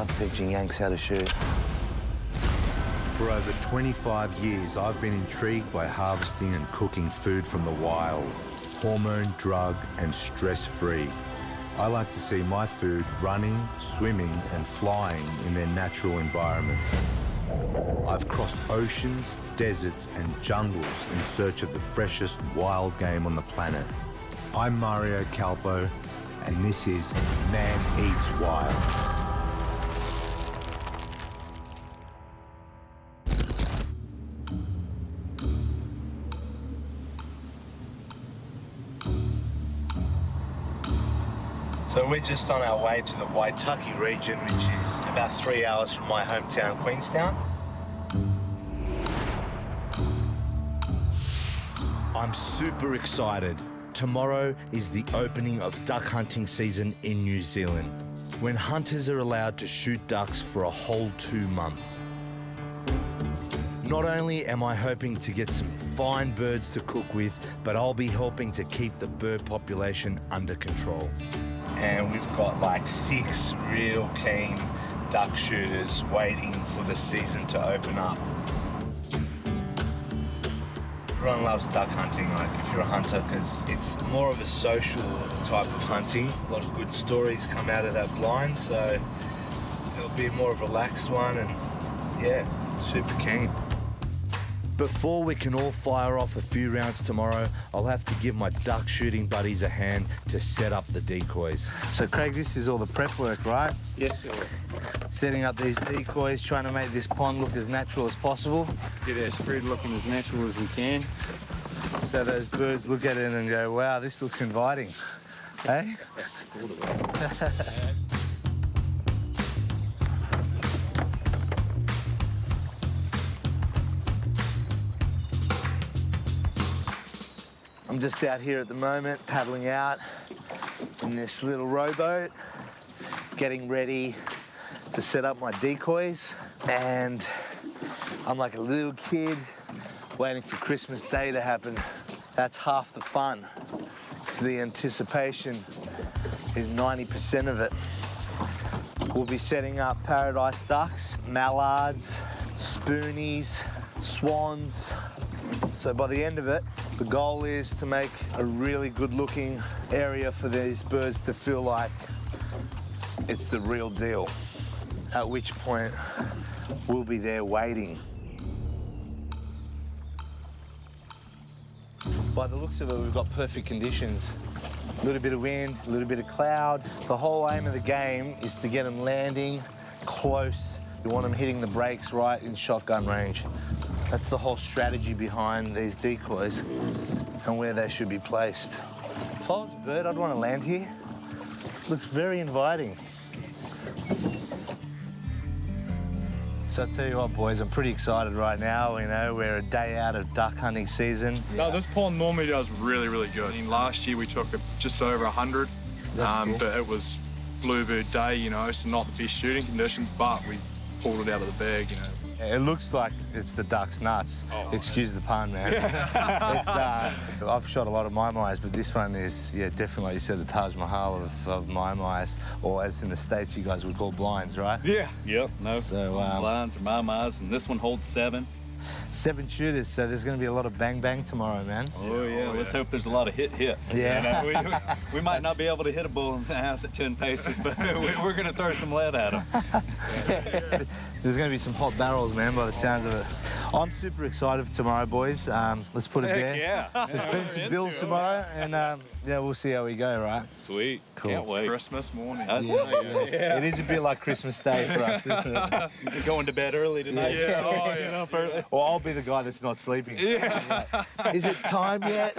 love teaching Yanks how to shoot. For over 25 years, I've been intrigued by harvesting and cooking food from the wild, hormone, drug, and stress-free. I like to see my food running, swimming, and flying in their natural environments. I've crossed oceans, deserts, and jungles in search of the freshest wild game on the planet. I'm Mario Kalpou, and this is Man Eats Wild. So we're just on our way to the Waitaki region, which is about 3 hours from my hometown, Queenstown. I'm super excited. Tomorrow is the opening of duck hunting season in New Zealand, when hunters are allowed to shoot ducks for a whole 2 months. Not only am I hoping to get some fine birds to cook with, but I'll be helping to keep the bird population under control. And we've got like 6 real keen duck shooters waiting for the season to open up. Everyone loves duck hunting, like if you're a hunter, because it's more of a social type of hunting. A lot of good stories come out of that blind, so it'll be a more relaxed one, and yeah, super keen. Before we can all fire off a few rounds tomorrow, I'll have to give my duck shooting buddies a hand to set up the decoys. So Craig, this is all the prep work, right? Yes, it was. Setting up these decoys, trying to make this pond look as natural as possible. Get our spread looking as natural as we can. So those birds look at it and go, wow, this looks inviting. Hey? I'm just out here at the moment, paddling out in this little rowboat, getting ready to set up my decoys. And I'm like a little kid waiting for Christmas Day to happen. That's half the fun. The anticipation is 90% of it. We'll be setting up paradise ducks, mallards, spoonies, swans. So by the end of it, the goal is to make a really good looking area for these birds to feel like it's the real deal. At which point, we'll be there waiting. By the looks of it, we've got perfect conditions. A little bit of wind, a little bit of cloud. The whole aim of the game is to get them landing close. You want them hitting the brakes right in shotgun range. That's the whole strategy behind these decoys and where they should be placed. If I was a bird, I'd want to land here. Looks very inviting. So I tell you what, boys, I'm pretty excited right now. You know, we're a day out of duck hunting season. No, this pond normally does really, really good. I mean, last year we took just over 100, That's cool. but it was bluebird day, you know, so not the best shooting conditions, but we pulled it out of the bag, you know. It looks like it's the duck's nuts. Oh, excuse the pun, man. I've shot a lot of mai-mais, but this one is, yeah, definitely, like you said, the Taj Mahal of mai-mais, or as in the States you guys would call blinds, right? Yeah. Yep. No. So, blinds or mai-mais, and this one holds 7. 7 shooters, so there's going to be a lot of bang-bang tomorrow, man. Oh, yeah. Let's hope there's a lot of hit. Yeah. You know, we might not be able to hit a bull in the house at 10 paces, but we're going to throw some lead at him. There's going to be some hot barrels, man, by the sounds of it. I'm super excited for tomorrow, boys. Let's put it there. Yeah. Let's pay some bills tomorrow, and yeah, we'll see how we go, right? Sweet. Cool. Can't wait. Christmas morning. Yeah. It is a bit like Christmas Day for us, isn't it? You're going to bed early tonight. Yeah. Oh, yeah. Getting up early. Well, I'll be the guy that's not sleeping. Yeah. Is it time yet?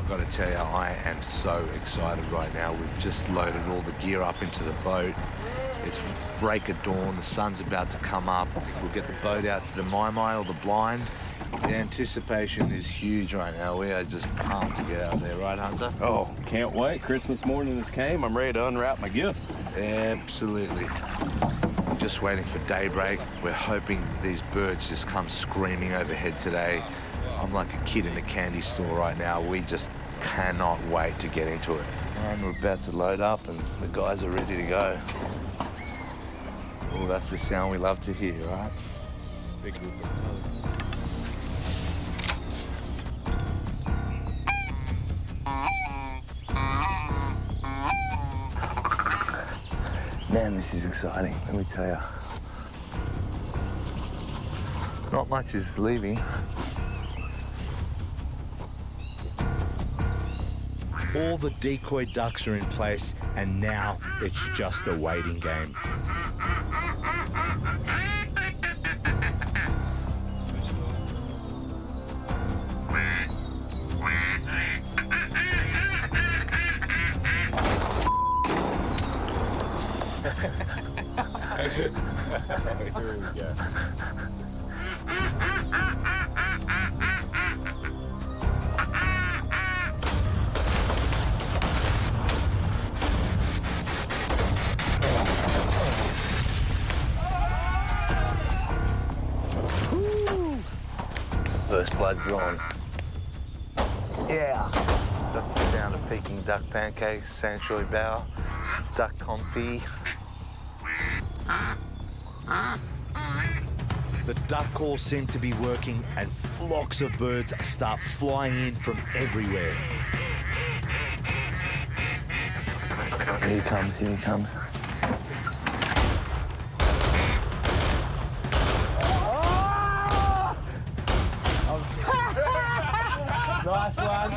Got a tell you, I am so excited right now. We've just loaded all the gear up into the boat. It's break of dawn, the sun's about to come up. We'll get the boat out to the mai or the blind. The anticipation is huge right now. We are just pumped to get out there, right, Hunter? Oh, can't wait. Christmas morning has came. I'm ready to unwrap my gifts. Absolutely. Just waiting for daybreak. We're hoping these birds just come screaming overhead today. I'm like a kid in a candy store right now. We just cannot wait to get into it. And we're about to load up and the guys are ready to go. Oh, that's the sound we love to hear, right? Big group of Man, this is exciting, let me tell you. Not much is leaving. All the decoy ducks are in place, and now it's just a waiting game. Here we go. First blood's on. Yeah. That's the sound of Peking duck pancakes, sanshui bao, duck confit. The duck calls seem to be working and flocks of birds start flying in from everywhere. Here he comes, here he comes. Nice one.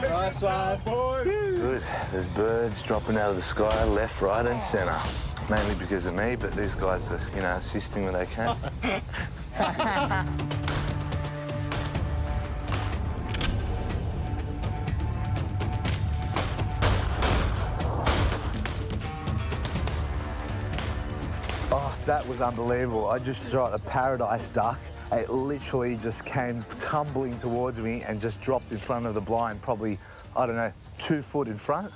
Nice one. Good. There's birds dropping out of the sky, left, right, and centre. Mainly because of me, but these guys are, you know, assisting when they can. Oh, that was unbelievable. I just shot a paradise duck. It literally just came tumbling towards me and just dropped in front of the blind, probably, I don't know, 2 foot in front.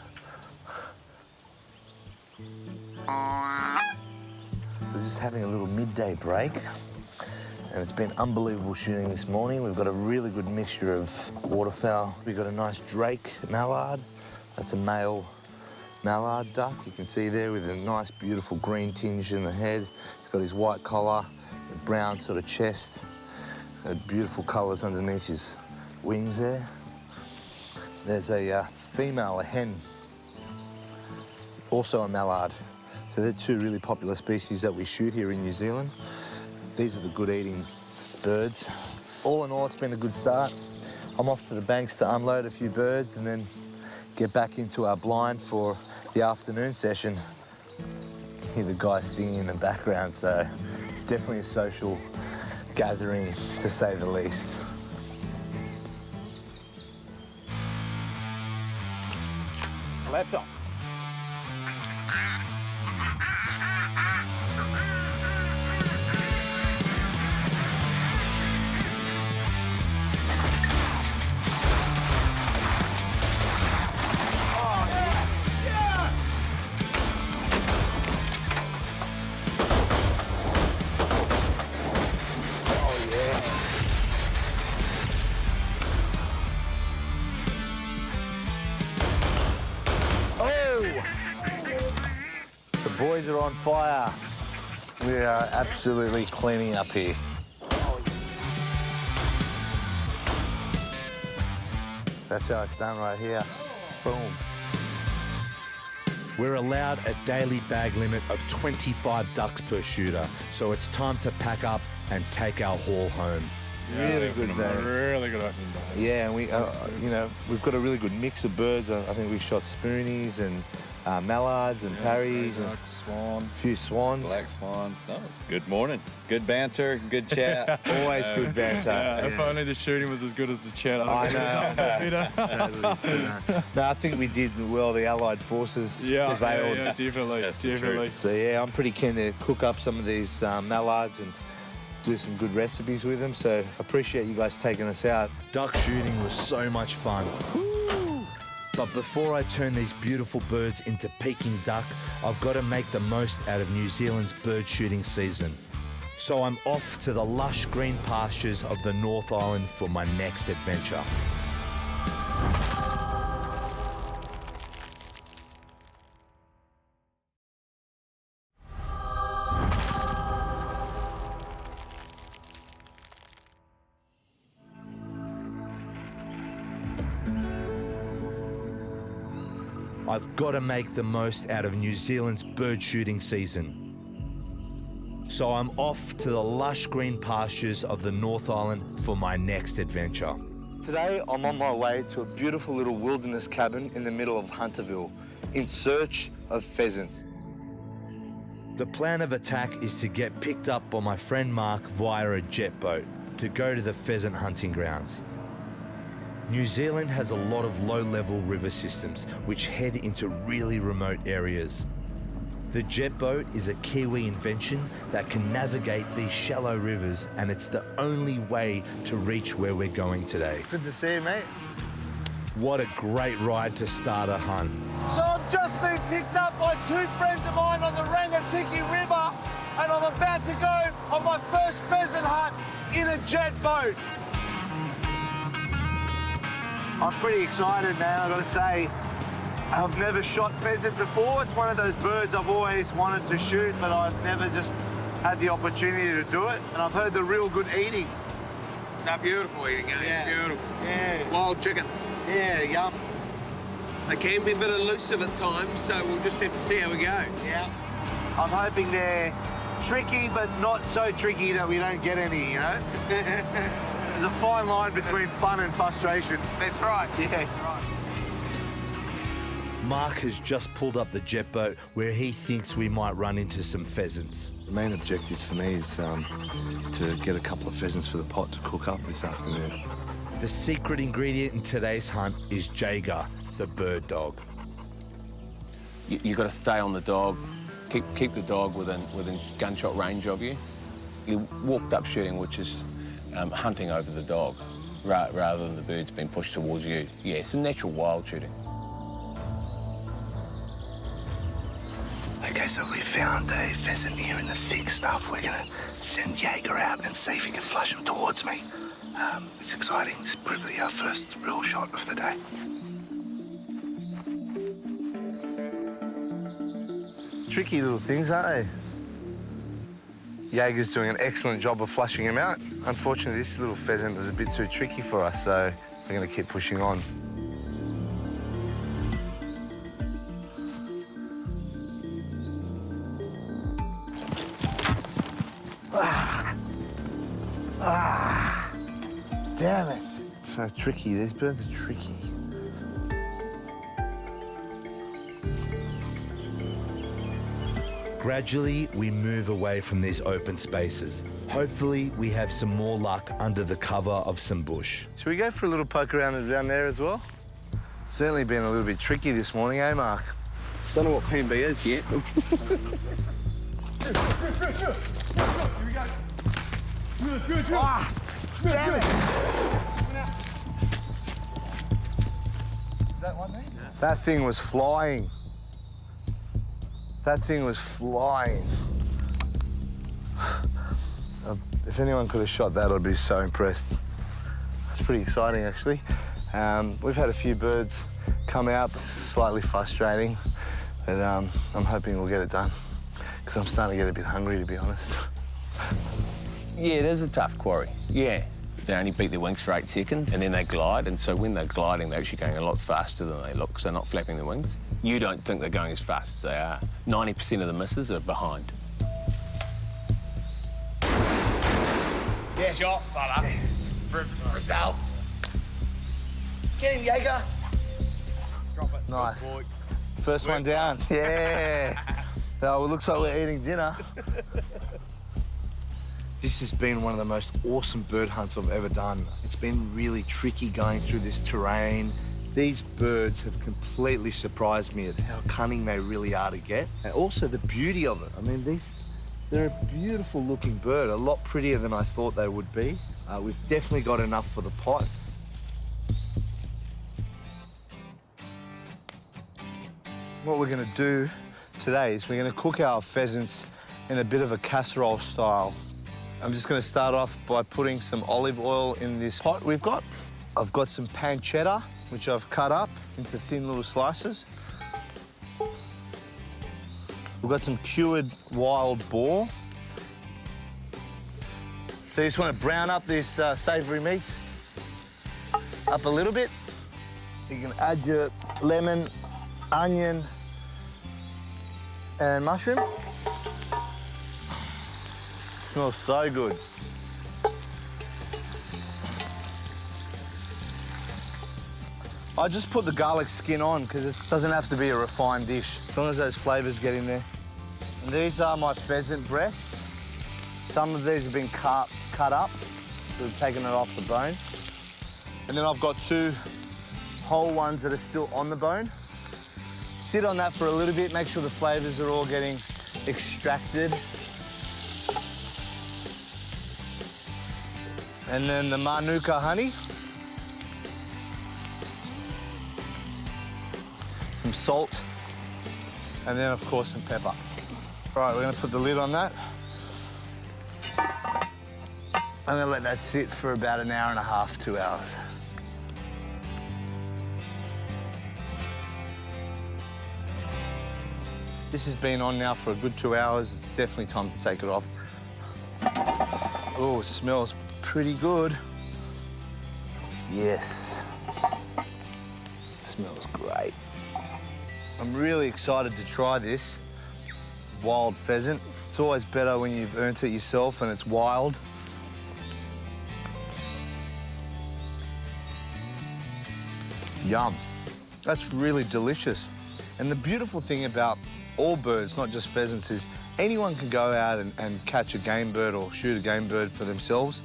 So just having a little midday break, and it's been unbelievable shooting this morning. We've got a really good mixture of waterfowl. We've got a nice drake mallard. That's a male mallard duck. You can see there with a nice, beautiful green tinge in the head. He's got his white collar, a brown sort of chest. He's got beautiful colours underneath his wings there. There's a female, a hen, also a mallard. So they're 2 really popular species that we shoot here in New Zealand. These are the good eating birds. All in all, it's been a good start. I'm off to the banks to unload a few birds and then get back into our blind for the afternoon session. You hear the guys singing in the background, so it's definitely a social gathering, to say the least. Let's up. The boys are on fire. We are absolutely cleaning up here. That's how it's done right here. Boom. We're allowed a daily bag limit of 25 ducks per shooter, so it's time to pack up and take our haul home. Really good day. Really good opening day. Yeah, and we, you know, we've got a really good mix of birds. I think we've shot spoonies and mallards and parries and Duck, swan, a few swans. black swans. No, good morning. Good banter, good chat. Always good banter. If only the shooting was as good as the chat. I know. Totally. No, I think we did well. The Allied forces prevailed. Yeah, definitely. So yeah, I'm pretty keen to cook up some of these mallards and do some good recipes with them. So I appreciate you guys taking us out. Duck shooting was so much fun. But before I turn these beautiful birds into Peking duck, I've got to make the most out of New Zealand's bird shooting season. So I'm off to the lush green pastures of the North Island for my next adventure. I've got to make the most out of New Zealand's bird shooting season. So I'm off to the lush green pastures of the North Island for my next adventure. Today, I'm on my way to a beautiful little wilderness cabin in the middle of Hunterville in search of pheasants. The plan of attack is to get picked up by my friend Mark via a jet boat to go to the pheasant hunting grounds. New Zealand has a lot of low-level river systems which head into really remote areas. The jet boat is a Kiwi invention that can navigate these shallow rivers, and it's the only way to reach where we're going today. Good to see you, mate. What a great ride to start a hunt. So I've just been picked up by two friends of mine on the Rangatiki River, and I'm about to go on my first pheasant hunt in a jet boat. I'm pretty excited, man, I've got to say. I've never shot pheasant before. It's one of those birds I've always wanted to shoot, but I've never just had the opportunity to do it. And I've heard they're real good eating. They're beautiful eating, eh? Beautiful. Yeah. Wild chicken. Yeah, yum. They can be a bit elusive at times, so we'll just have to see how we go. Yeah. I'm hoping they're tricky, but not so tricky that we don't get any, you know? There's a fine line between fun and frustration. That's right. Yeah. Mark has just pulled up the jet boat where he thinks we might run into some pheasants. The main objective for me is to get a couple of pheasants for the pot to cook up this afternoon. The secret ingredient in today's hunt is Jaeger, the bird dog. You've got to stay on the dog, keep the dog within gunshot range of you. You walked up shooting, which is hunting over the dog, rather than the birds being pushed towards you. Yeah, some natural wild shooting. Okay, so we found a pheasant here in the thick stuff. We're gonna send Jaeger out and see if he can flush him towards me. It's exciting. It's probably our first real shot of the day. Tricky little things, aren't they? Jaeger's doing an excellent job of flushing him out. Unfortunately, this little pheasant was a bit too tricky for us, so we're going to keep pushing on. Damn it. So tricky. These birds are tricky. Gradually, we move away from these open spaces. Hopefully, we have some more luck under the cover of some bush. Should we go for a little poke around there as well? Certainly been a little bit tricky this morning, eh, Mark? Don't know what Plan B is yet. Here we go. Good. Ah, damn it. Is that one there? That thing was flying. That thing was flying. If anyone could have shot that, I'd be so impressed. It's pretty exciting, actually. We've had a few birds come out, slightly frustrating, but I'm hoping we'll get it done, because I'm starting to get a bit hungry, to be honest. Yeah, it is a tough quarry. Yeah. They only beat their wings for 8 seconds, and then they glide, and so when they're gliding, they're actually going a lot faster than they look, because they're not flapping their wings. You don't think they're going as fast as they are. 90% of the misses are behind. Yes. Shot, fella. Brazil. Get him, Jaeger. Drop it. Nice. First one down. Yeah. Oh, it looks like we're eating dinner. This has been one of the most awesome bird hunts I've ever done. It's been really tricky going through this terrain. These birds have completely surprised me at how cunning they really are to get, and also the beauty of it. I mean, they're a beautiful looking bird, a lot prettier than I thought they would be. We've definitely got enough for the pot. What we're gonna do today is we're gonna cook our pheasants in a bit of a casserole style. I'm just gonna start off by putting some olive oil in this pot we've got. I've got some pancetta, which I've cut up into thin little slices. We've got some cured wild boar. So you just want to brown up this savoury meat up a little bit. You can add your lemon, onion, and mushroom. Smells so good. I just put the garlic skin on because it doesn't have to be a refined dish, as long as those flavours get in there. And these are my pheasant breasts. Some of these have been cut up, so we've taken it off the bone. And then I've got 2 whole ones that are still on the bone. Sit on that for a little bit, make sure the flavours are all getting extracted. And then the Manuka honey. Some salt. And then, of course, some pepper. All right, we're gonna put the lid on that. I'm gonna let that sit for about an hour and a half, 2 hours. This has been on now for a good 2 hours. It's definitely time to take it off. Oh, it smells pretty good. Yes. It smells great. I'm really excited to try this wild pheasant. It's always better when you've earned it yourself and it's wild. Yum. That's really delicious. And the beautiful thing about all birds, not just pheasants, is anyone can go out and catch a game bird or shoot a game bird for themselves.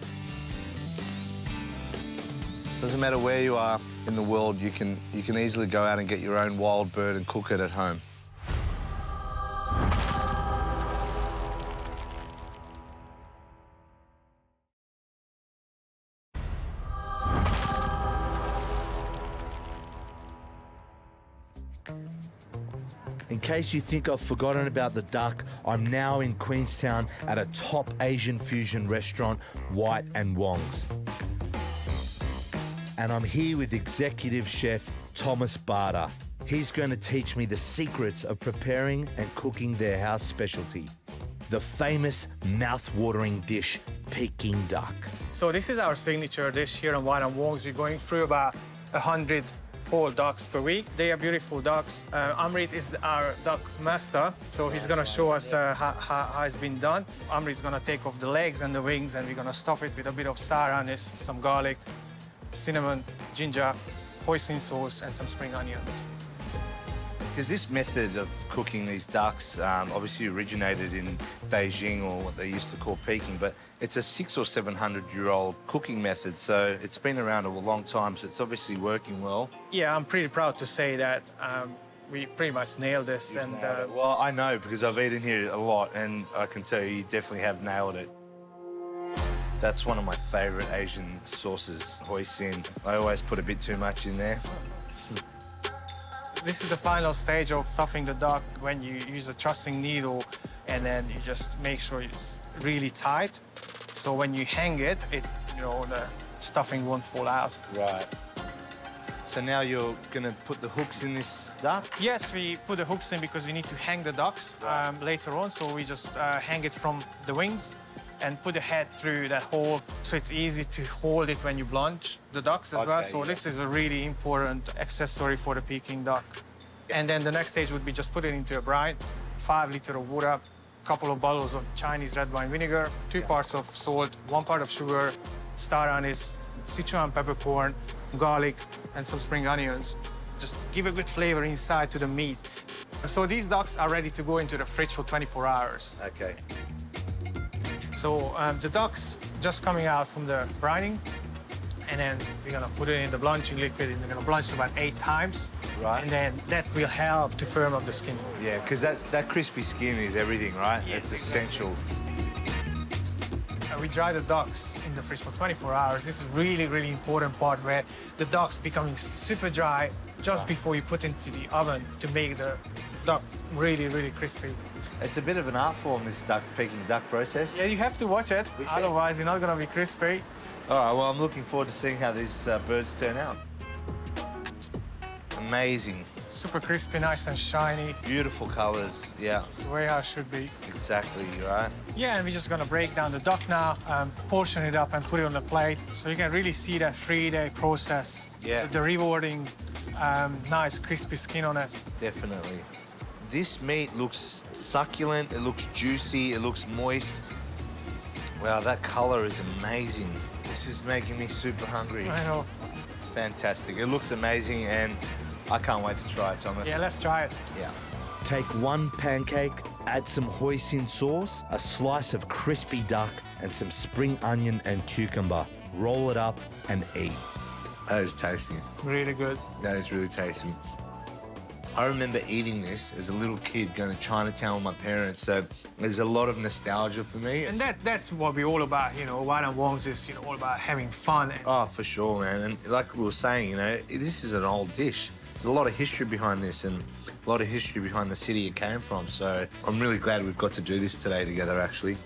Doesn't matter where you are in the world, you can easily go out and get your own wild bird and cook it at home. In case you think I've forgotten about the duck, I'm now in Queenstown at a top Asian fusion restaurant, White and Wong's. And I'm here with executive chef Thomas Barter. He's going to teach me the secrets of preparing and cooking their house specialty, the famous mouth-watering dish, Peking duck. So this is our signature dish here on White and Wong's. We're going through about 100 whole ducks per week. They are beautiful ducks. Amrit is our duck master, so he's gonna show us how it's been done. Amrit's gonna take off the legs and the wings, and we're gonna stuff it with a bit of sour anise, some garlic, cinnamon, ginger, hoisin sauce, and some spring onions. Because this method of cooking these ducks obviously originated in Beijing, or what they used to call Peking, but it's a 600 or 700-year-old cooking method, so it's been around a long time, so it's obviously working well. Yeah, I'm pretty proud to say that we pretty much nailed this. And well, I know, because I've eaten here a lot, and I can tell you definitely have nailed it. That's one of my favourite Asian sauces, hoisin. I always put a bit too much in there. This is the final stage of stuffing the duck, when you use a trussing needle, and then you just make sure it's really tight. So when you hang it, the stuffing won't fall out. Right. So now you're going to put the hooks in this duck? Yes, we put the hooks in because we need to hang the ducks later on. So we just hang it from the wings and put the head through that hole, so it's easy to hold it when you blanch the ducks as well. So this is a really important accessory for the Peking duck. And then the next stage would be just put it into a brine, 5 liters of water, a couple of bottles of Chinese red wine vinegar, 2 parts of salt, 1 part of sugar, star anise, Sichuan peppercorn, garlic, and some spring onions. Just give a good flavor inside to the meat. So these ducks are ready to go into the fridge for 24 hours. Okay. So the ducks just coming out from the brining, and then we're gonna put it in the blanching liquid, and we're gonna blanch it about 8 times. Right. And then that will help to firm up the skin. Yeah, because that crispy skin is everything, right? Yes, It's essential. We dry the ducks in the fridge for 24 hours. This is really, really important part where the duck's becoming super dry just before you put into the oven to make the duck really, really crispy. It's a bit of an art form, this Peking duck process. Yeah, you have to watch it, otherwise you're not gonna be crispy. All right, well, I'm looking forward to seeing how these birds turn out. Amazing. Super crispy, nice and shiny. Beautiful colors, yeah, It's the way how it should be. exactly, right? Yeah, and we're just gonna break down the duck now, portion it up and put it on the plate. So you can really see that 3-day process. Yeah. The rewarding, nice crispy skin on it. Definitely. This meat looks succulent, it looks juicy, it looks moist. Wow, that color is amazing. This is making me super hungry. I know. Fantastic. It looks amazing, and I can't wait to try it, Thomas. Yeah, let's try it. Yeah. Take 1 pancake, add some hoisin sauce, a slice of crispy duck, and some spring onion and cucumber. Roll it up and eat. That is tasty. Really good. That is really tasty. I remember eating this as a little kid going to Chinatown with my parents, so there's a lot of nostalgia for me. And that's what we're all about, you know. Wine and Worms is, you know, all about having fun. Oh, for sure, man. And like we were saying, you know, this is an old dish. There's a lot of history behind this and a lot of history behind the city it came from, so I'm really glad we've got to do this today together, actually.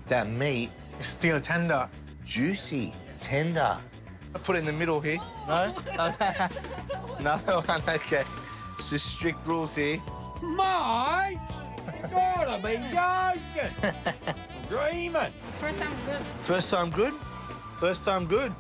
That meat, It's still tender. juicy, tender. I put it in the middle here. No? Another one, okay. It's just strict rules here. Mate, gotta be joking. Dreaming. First time good. First time good? First time good.